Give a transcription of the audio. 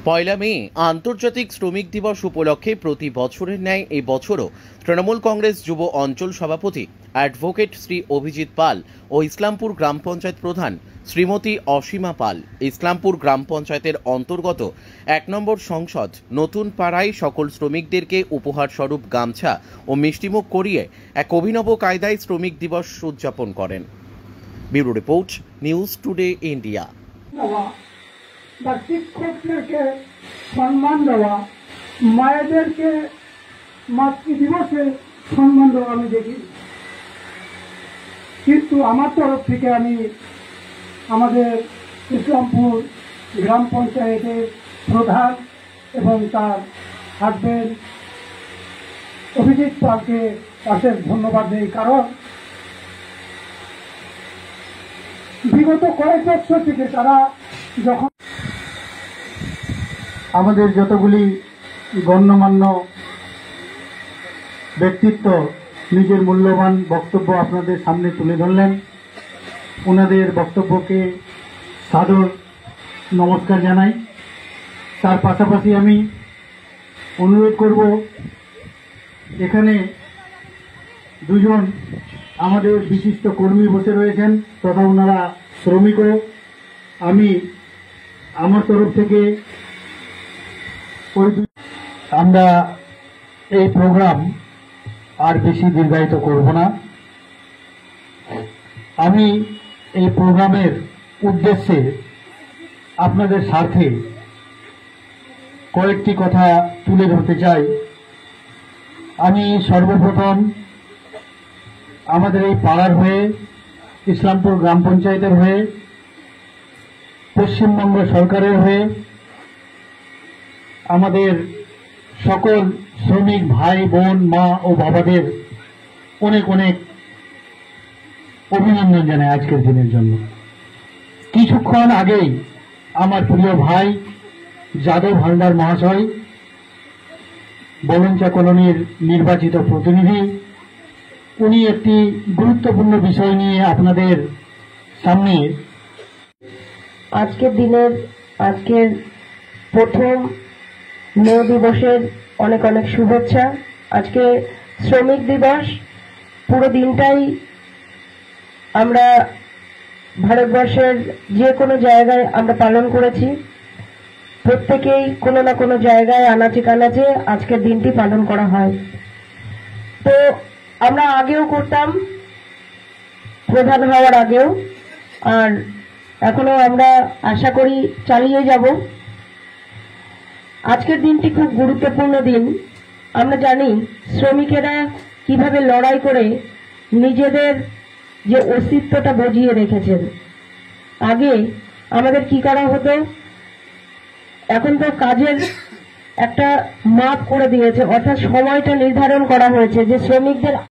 পয়লা মে আন্তর্জাতিক শ্রমিক দিবস উপলক্ষে প্রতি বছরের ন্যায় এই বছরও তৃণমূল কংগ্রেস যুব অঞ্চল সভাপতি অ্যাডভোকেট শ্রী অভিজিৎ পাল ও ইসলামপুর গ্রাম পঞ্চায়েত প্রধান শ্রীমতী অসীমা পাল ইসলামপুর গ্রাম পঞ্চায়েতের অন্তর্গত ১ নম্বর সংসদ নতুন পাড়ায় সকল শ্রমিকদেরকে উপহার স্বরূপ গামছা ও মিষ্টিমুখ করিয়ে এক অভিনব কায়দায় শ্রমিক দিবস উদযাপন করেন। Bureau report, news today India. বা শিক্ষকদেরকে সম্মান দেওয়া, মায়েদেরকে মাতৃদিবসে সম্মান দেওয়া আমি দেখি, কিন্তু আমার তরফ থেকে আমি আমাদের ইসলামপুর গ্রাম পঞ্চায়েতের প্রধান এবং তার হাজবেন্ড অভিজিৎ পালকে অশেষ ধন্যবাদ দেই। কারণ বিগত কয়েক বছর থেকে তারা যখন আমাদের যতগুলি গণ্যমান্য ব্যক্তিত্ব নিজের মূল্যবান বক্তব্য আপনাদের সামনে তুলে ধরলেন, ওনাদের বক্তব্যকে সাদর নমস্কার জানাই। তার পাশাপাশি আমি অনুরোধ করব, এখানে দুজন আমাদের বিশিষ্ট কর্মী বসে রয়েছেন তথা ওনারা শ্রমিকও। আমি আমার তরফ থেকে আমরা এই প্রোগ্রাম আর বেশি দীর্ঘায়িত করব না। আমি এই প্রোগ্রামের উদ্দেশ্যে আপনাদের স্বার্থে কয়েকটি কথা তুলে ধরতে চাই। আমি সর্বপ্রথম আমাদের এই পাড়ার হয়ে, ইসলামপুর গ্রাম পঞ্চায়েতের হয়ে, পশ্চিমবঙ্গ সরকারের হয়ে আমাদের সকল শ্রমিক ভাই বোন, মা ও বাবাদের অনেক অনেক অভিনন্দন জানাই আজকের দিনের জন্য। কিছুক্ষণ আগেই আমার প্রিয় ভাই যাদব হালদার মহাশয়, বলঞ্চা কলোনির নির্বাচিত প্রতিনিধি, উনি একটি গুরুত্বপূর্ণ বিষয় নিয়ে আপনাদের সামনে আজকের প্রথম মে দিবসের অনেক অনেক শুভেচ্ছা। আজকে শ্রমিক দিবস, পুরো দিনটাই আমরা ভারতবর্ষের যে কোনো জায়গায় আমরা পালন করেছি। প্রত্যেকেই কোনো না কোনো জায়গায় আনাচে কানাচে আজকের দিনটি পালন করা হয়। তো আমরা আগেও করতাম, প্রধান হওয়ার আগেও, আর এখনো আমরা আশা করি চালিয়ে যাব। আজকের দিনটি খুব গুরুত্বপূর্ণ দিন। আমরা জানি শ্রমিকেরা কিভাবে লড়াই করে নিজেদের যে অস্তিত্বটা বজিয়ে রেখেছেন। আগে আমাদের কি করা হতো, এখন তো কাজের একটা মাপ করে দিয়েছে, অর্থাৎ সময়টা নির্ধারণ করা হয়েছে যে শ্রমিকদের